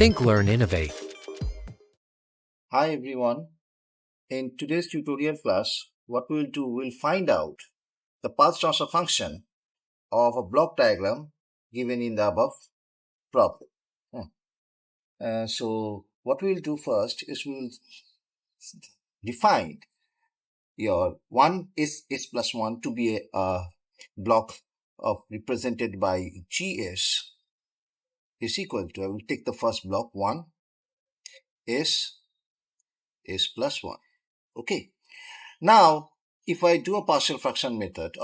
Think, Learn, Innovate. Hi everyone. In today's tutorial class, what we will do, we'll find out the path transfer function of a block diagram given in the above problem. So what we'll do first is we'll define your 1 is s plus 1 to be a block of represented by gs is equal to, I will take the first block 1 is s plus 1. Okay. Now, if I do a partial fraction method,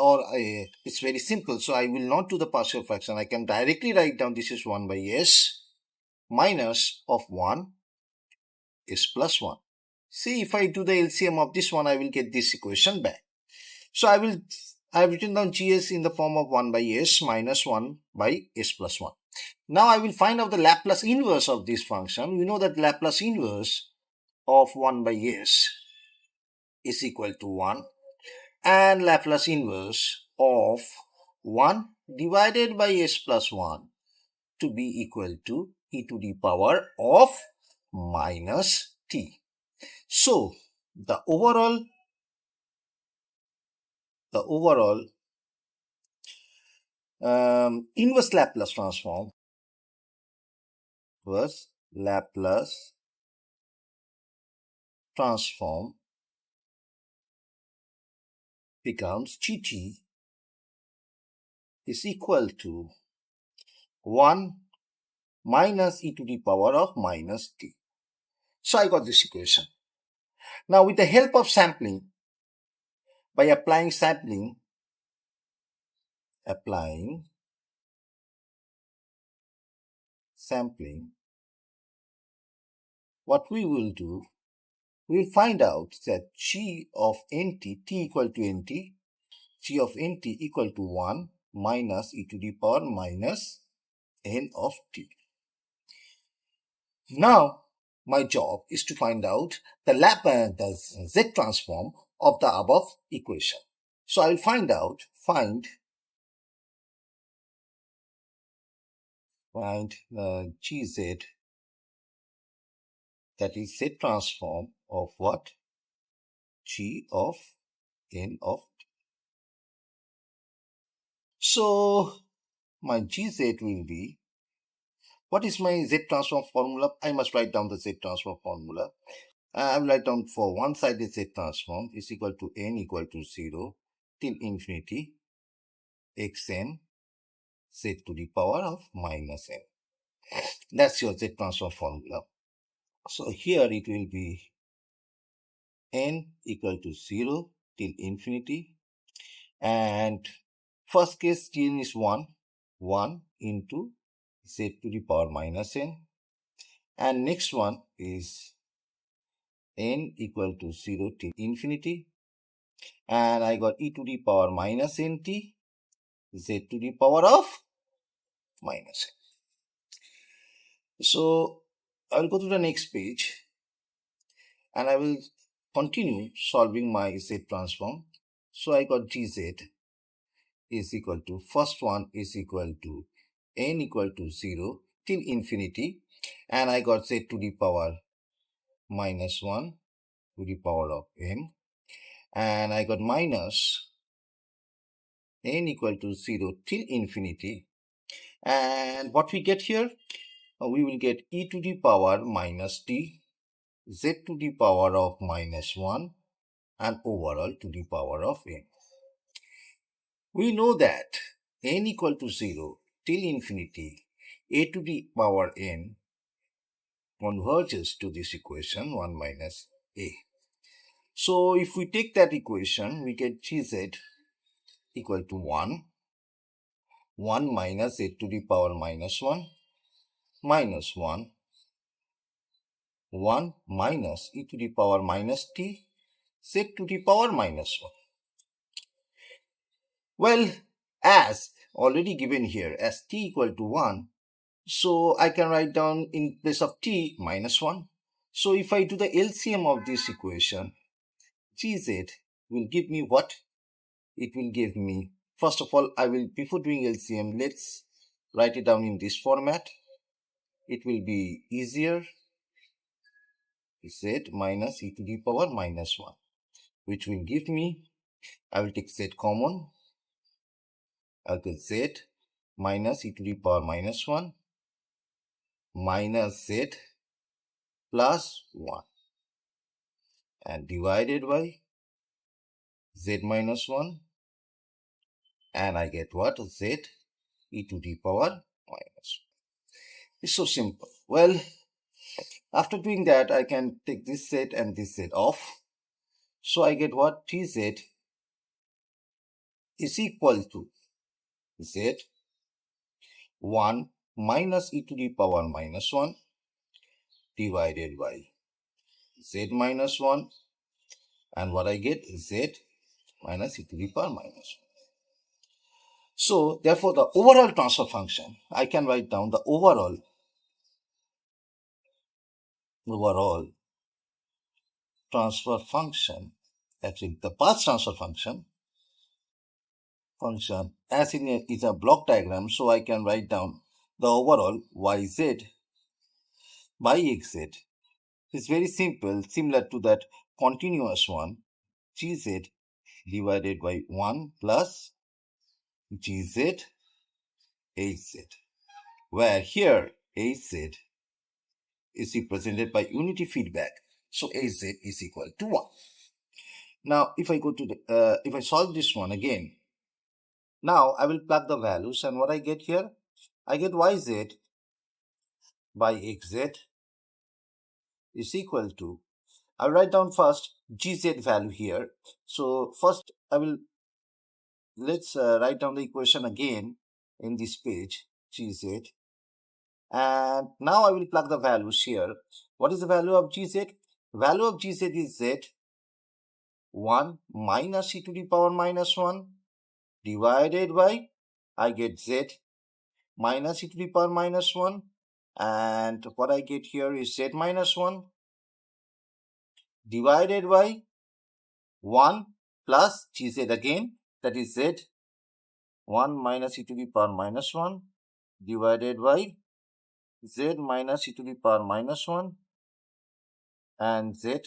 it's very simple, so I will not do the partial fraction. I can directly write down this is 1 by s minus of 1 is plus 1. See, if I do the LCM of this one, I will get this equation back. So I have written down gs in the form of 1 by s minus 1 by s plus 1. Now I will find out the Laplace inverse of this function. We know that Laplace inverse of 1 by s is equal to 1, and Laplace inverse of 1 divided by s plus 1 to be equal to e to the power of minus t. So the overall inverse Laplace transform becomes gt is equal to 1 minus e to the power of minus t. So I got this equation. Now with the help of sampling, by applying sampling, what we will do, we will find out that g of nt, t equal to nt, g of nt equal to 1 minus e to the power minus n of t. Now, my job is to find out the z transform of the above equation. So I will find gz, that is z transform of what? G of n of t. So my gz will be, what is my z transform formula? I must write down the z transform formula. I will write down for one side the z transform is equal to n equal to 0 till infinity xn z to the power of minus n. That's your z transform formula. So here it will be n equal to 0 till infinity, and first case n is 1 into z to the power minus n, and next one is n equal to 0 till infinity, and I got e to the power minus nt z to the power of minus n. So I will go to the next page and I will continue solving my z transform. So I got gz is equal to, first one is equal to n equal to 0 till infinity, and I got z to the power minus 1 to the power of n, and I got minus n equal to 0 till infinity, and what we get here, we will get e to the power minus t, z to the power of minus 1, and overall to the power of n. We know that n equal to 0 till infinity, a to the power n converges to this equation 1 minus a. So if we take that equation, we get gz equal to 1 minus a to the power minus 1 minus 1 minus e to the power minus t z to the power minus 1. Well, as already given here as t equal to 1, so I can write down in place of t minus 1. So if I do the LCM of this equation, gz will give me what? It will give me, first of all, before doing LCM, let's write it down in this format. it will be easier. Z minus e to the power minus 1, which will give me, I will take Z common. I'll get Z minus e to the power minus 1 minus Z plus 1 and divided by Z minus 1, and I get what? Z e to the power minus 1. It's so simple. Well, after doing that, I can take this Z and this Z off. So I get what? Tz is equal to Z 1 minus e to the power minus 1 divided by Z minus 1, and what I get? Z minus e to the power minus 1. So therefore the overall transfer function, I can write down the overall transfer function, actually the path transfer function as is a block diagram. So I can write down the overall yz by xz. It's very simple, similar to that continuous one, gz divided by 1 plus gz hz, where here hz is represented by unity feedback. So hz is equal to 1. Now, if I go to if I solve this one again, now I will plug the values, and what I get here, I get yz by xz is equal to, I'll write down first gz value here. So first let's write down the equation again in this page, gz. And now I will plug the values here. What is the value of gz? Value of gz is z 1 minus e to the power minus 1 divided by, I get z minus e to the power minus 1, and what I get here is z minus 1 divided by 1 plus gz again, that is z 1 minus e to the power minus 1 divided by z minus e to the power minus 1 and z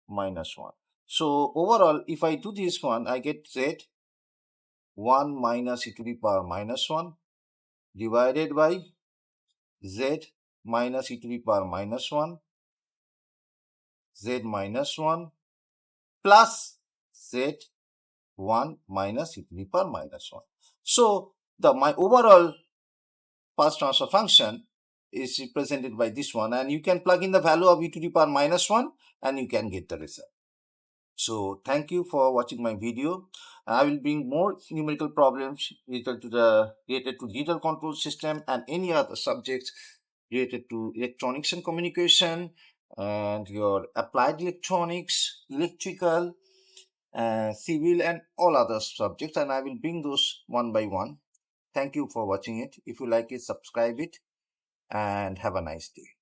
minus 1. So overall, if I do this one, I get z 1 minus e to the power minus 1 divided by z minus e to the power minus 1, z minus 1 plus z 1 minus e to the power minus 1. So my overall path transfer function is represented by this one, and you can plug in the value of e to the power minus 1 and you can get the result. So thank you for watching my video. I will bring more numerical problems related to digital control system and any other subjects related to electronics and communication and your applied electronics, electrical, civil, and all other subjects, and I will bring those one by one. Thank you for watching it. If you like it, subscribe it, and have a nice day.